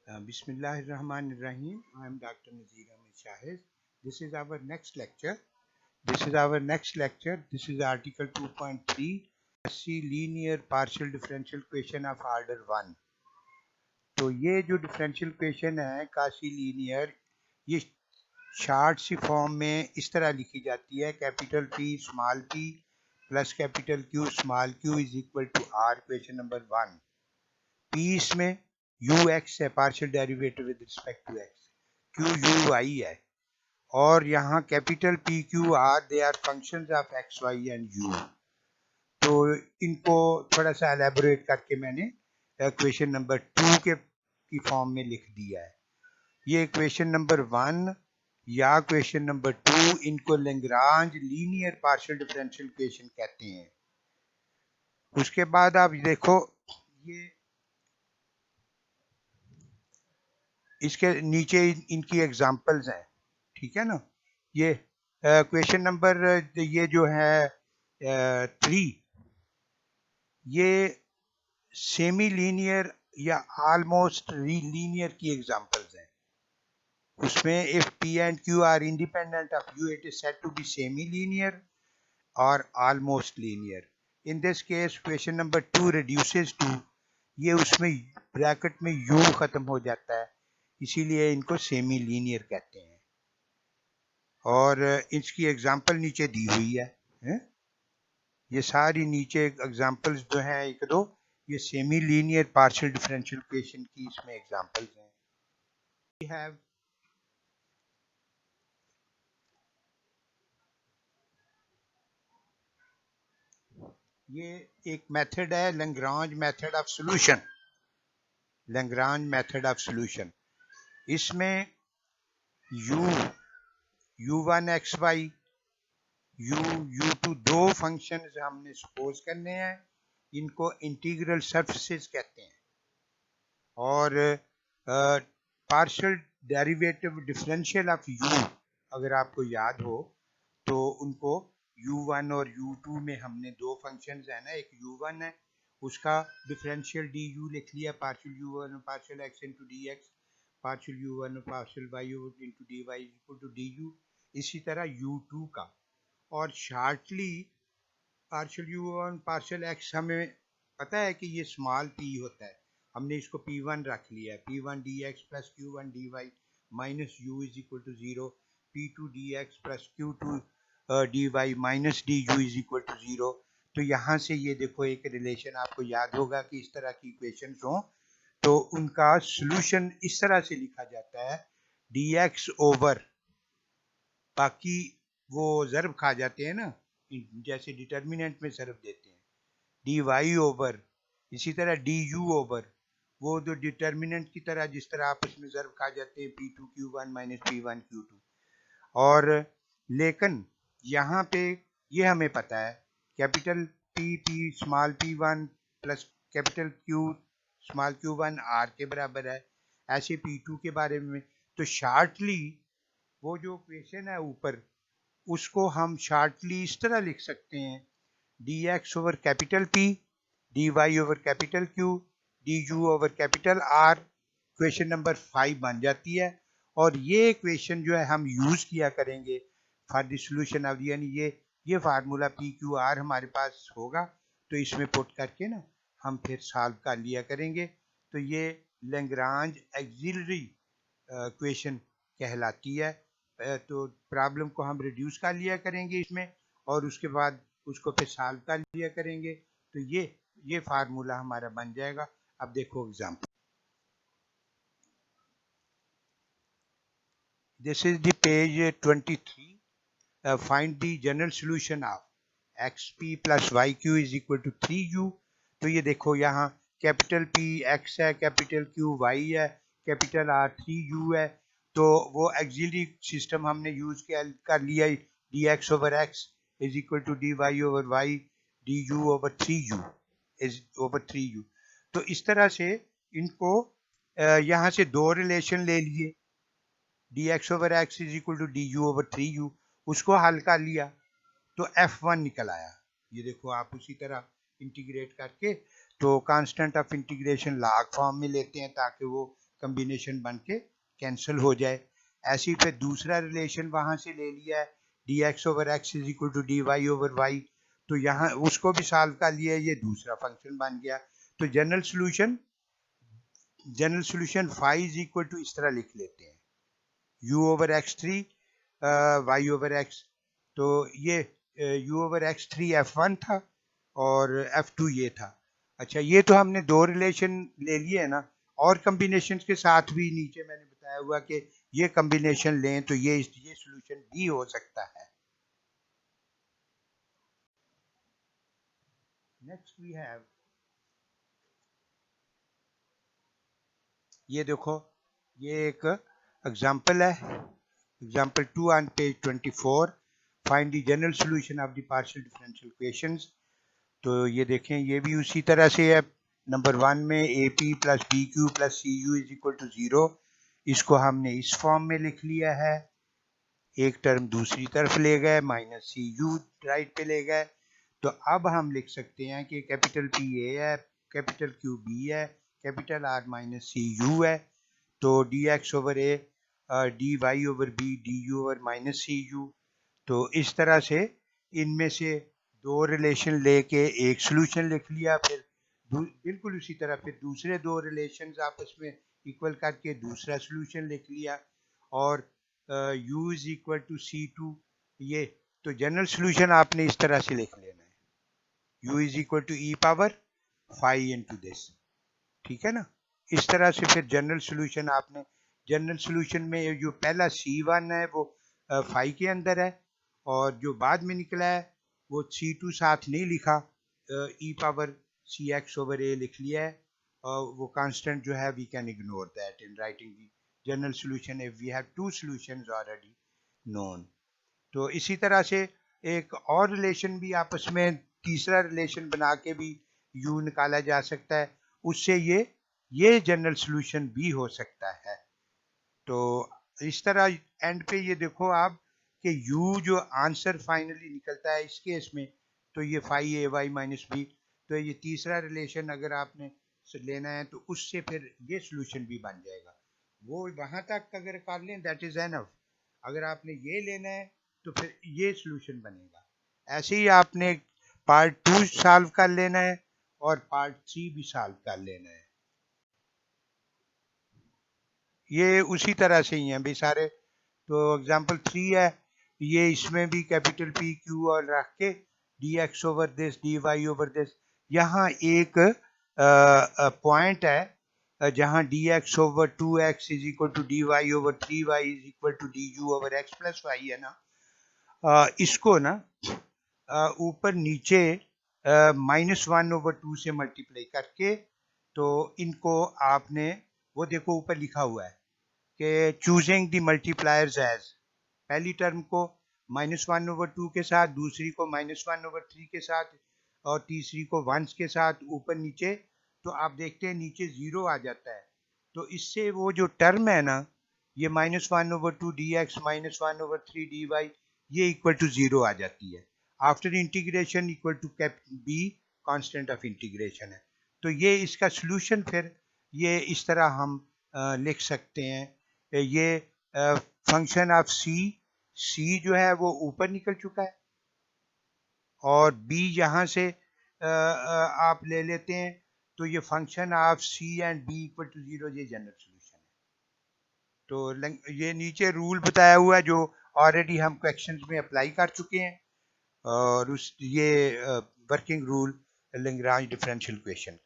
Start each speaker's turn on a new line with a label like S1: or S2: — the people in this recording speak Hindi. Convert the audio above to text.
S1: Bismillahirrahmanirrahim. I am Dr. Nazir Ahmed Shahid. This is our next lecture. This is article 2.3, Cauchy linear partial differential equation of order 1. तो ये जो डिफरेंशियल इक्वेशन है काशी लीनियर, ये शार्ट सी फॉर्म में इस तरह लिखी जाती है, capital P small p plus capital Q small q is equal to R equation number 1. P इसमें ux है, partial derivative with respect to x, q u y है, और यहाँ capital P Q R they are functions of x y and u. तो इनको थोड़ा सा एलेबोरेट करके मैंने इक्वेशन नंबर 2 की फॉर्म में लिख दिया है. ये इक्वेशन नंबर 1 या इक्वेशन नंबर 2, इनको Lagrange linear partial differential equation कहते हैं. उसके बाद आप देखो, ये इसके नीचे इनकी एग्जांपल्स हैं, ठीक है ना. ये क्वेश्चन नंबर ये जो है 3, ये सेमी लीनियर या ऑलमोस्ट लीनियर की एग्जांपल्स हैं. उसमें if P and Q are independent of U, it is said to be semi linear or almost linear. In this case question number 2 reduces to, ये उसमें ब्रैकेट में U खत्म हो जाता है, इसीलिए इनको सेमी लीनियर कहते हैं. और इसकी एग्जांपल नीचे दी हुई है, ये सारी नीचे एग्जांपल्स जो हैं एक दो, ये semi linear partial differential equation की इसमें एग्जांपल्स हैं. We have ये एक मेथड है, Lagrange method of solution. Lagrange method of solution, इसमें u1 xy u2 दो फंक्शंस हमने सपोज करने हैं, इनको इंटीग्रल सरफेसेस कहते हैं. और partial derivative differential of u अगर आपको याद हो तो उनको u1 और u2 में हमने दो फंक्शंस है ना, एक u1 है, उसका डिफरेंशियल du लिख लिया, partial u1 partial x into d x, partial u1 partial y into d y equal to du. इसी तरह u2 का, और shortly partial u1 partial x हमें पता है कि ये स्मॉल p होता है, हमने इसको p1 रख लिया है, p1 dx plus q1 dy minus u is equal to 0, p2 dx plus q2 dy minus du is equal to 0. तो यहाँ से ये देखो एक रिलेशन आपको याद होगा कि इस तरह की इक्वेशंस हो तो उनका सॉल्यूशन इस तरह से लिखा जाता है, dx ओवर, बाकी वो ज़र्ब खा जाते हैं ना, जैसे डिटर्मिनेंट में ज़र्ब देते हैं, dy ओवर, इसी तरह du ओवर, वो जो डिटर्मिनेंट की तरह जिस तरह आपस में ज़र्ब खा जाते हैं, p2 q1 minus p1 q2. और लेकिन यहाँ पे ये हमें पता है, capital p small p1 plus capital q small q1 r के बराबर है, ऐसे p2 के बारे में. तो शार्टली वो जो इक्वेशन है ऊपर, उसको हम शार्टली इस तरह लिख सकते हैं, dx over capital P, dy over capital Q, du over capital R. Equation number 5 बन जाती है. और ये इक्वेशन जो है हम यूज किया करेंगे फॉर द सॉल्यूशन ऑफ, यानी ये फार्मूला पी क्यू आर हमारे पास होगा, तो इसमें पुट करके ना हम फिर सॉल्व कर लिया करेंगे. तो ये लैग्रांज ऑक्सिलरी इक्वेशन कहलाती है. तो प्रॉब्लम को हम रिड्यूस कर लिया करेंगे इसमें, और उसके बाद उसको फिर सॉल्व कर लिया करेंगे, तो ये फार्मूला हमारा बन जाएगा. अब देखो example, this is the page 23. Find the general solution of xp plus yq is equal to 3u. तो ये देखो यहाँ कैपिटल P x है, कैपिटल Q y है, कैपिटल R 3u है. तो वो एक्सिलरी सिस्टम हमने यूज कर लिया, dx over x is equal to dy over y du over 3u is over 3u. तो इस तरह से इनको यहाँ से दो रिलेशन ले लिए, dx over x is equal to du over 3u, उसको हल कर लिया तो f1 निकल आया. ये देखो आप उसी तरह इंटीग्रेट करके, तो constant of integration log form में लेते हैं ताकि वो कम्बिनेशन बन के कैंसिल हो जाए। ऐसे ही फिर दूसरा रिलेशन वहां से ले लिया है dx over x is equal to dy over y, तो यहाँ उसको भी सॉल्व कर लिया, ये दूसरा फंक्शन बन गया। तो general solution phi is equal to इस तरह लिख लेते हैं u over x3 y over x, तो ये u ओवर x3 f1 था और f2 ये था। अच्छा, ये तो हमने दो रिलेशन ले लिए है ना, और कम्बिनेशन के साथ भी नीचे मैंने बताया हुआ कि ये कम्बिनेशन लें तो ये सोल्यूशन भी हो सकता है। नेक्स्ट वी हैव, ये देखो, ये एक एग्जांपल है, example 2 on page 24, find the general solution of the partial differential equations. तो ये देखें, ये भी उसी तरह से है। नंबर 1 में AP plus BQ plus CU is equal to 0, इसको हमने इस फॉर्म में लिख लिया है, एक टर्म दूसरी तरफ ले गए, माइनस CU राइट पे ले गए। तो अब हम लिख सकते हैं कि कैपिटल P A है, कैपिटल Q B है, कैपिटल R माइनस CU है, तो dx over A, dy over B, du over minus CU। तो इस तरह से इनमें से दो रिलेशन लेके एक सोल्यूशन लिख लिया, फिर बिल्कुल उसी तरह फिर दूसरे दो रिलेशंस आपस में इक्वल करके दूसरा सोल्यूशन लिख लिया, और u is equal to C2, ये तो जनरल सोल्यूशन आपने इस तरह से लिख लेना है, u is equal to e power phi into this, ठीक है ना। इस तरह से फिर जनरल सोल्यूशन आपने, जनरल सोल्यूशन में जो पहला C1 है वो फाई के अंदर है, और जो बाद में निकला है वो C2 साथ नहीं लिखा, e power CX over A लिख लिया है, और वो कांस्टेंट जो है we can ignore that in writing the general solution if we have two solutions already known. तो इसी तरह से एक और रिलेशन भी आपस में, तीसरा रिलेशन बना के भी u निकाला जा सकता है, उससे ये जनरल सोल्यूशन भी हो सकता है। तो इस तरह एंड पे ये देखो आप कि u जो आंसर फाइनली निकलता है इस केस में, तो ये फाई ए वाई माइनस बी, तो ये तीसरा रिलेशन अगर आपने लेना है तो उससे फिर ये सोल्यूशन भी बन जाएगा। वो वहां तक अगर कर लें दैट इज एनफ, अगर आपने ये लेना है तो फिर ये सोल्यूशन बनेगा। ऐसे ही आपने पार्ट 2 सॉल्व कर लेना है और पार्ट 3 भी सॉल्व कर लेना है, ये उसी तरह से ही हैं भाई सारे। तो एग्जांपल 3 है, ये इसमें भी कैपिटल P Q और रख के dx over this dy over this, यहाँ एक पॉइंट है जहाँ dx over 2x is equal to dy over 3y is equal to du over x plus y है ना, इसको ना ऊपर नीचे -1 ओवर 2 से मल्टीप्लाई करके, तो इनको आपने, वो देखो ऊपर लिखा हुआ है कि चूजिंग द मल्टीप्लायर्स एज, पहली टर्म को -1 ओवर 2 के साथ, दूसरी को -1 ओवर 3 के साथ, और तीसरी को 1 के साथ ऊपर नीचे, तो आप देखते हैं नीचे 0 आ जाता है। तो इससे वो जो टर्म है ना, ये -1 ओवर 2 dx -1 ओवर 3 dy, ये इक्वल टू 0 आ जाती है। After integration equal to b constant of integration है। तो ये इसका सोल्यूशन फिर ये इस तरह हम लिख सकते हैं, ये फंक्शन ऑफ c जो है वो ऊपर निकल चुका है, और b यहाँ से आप ले लेते हैं, तो ये function of c and b equal to 0, ये जनरल सोल्यूशन है। तो ये नीचे रूल बताया हुआ है जो ऑलरेडी हम क्वेश्चंस में अप्लाई कर चुके हैं, और उस ये working rule Lagrange differential equation.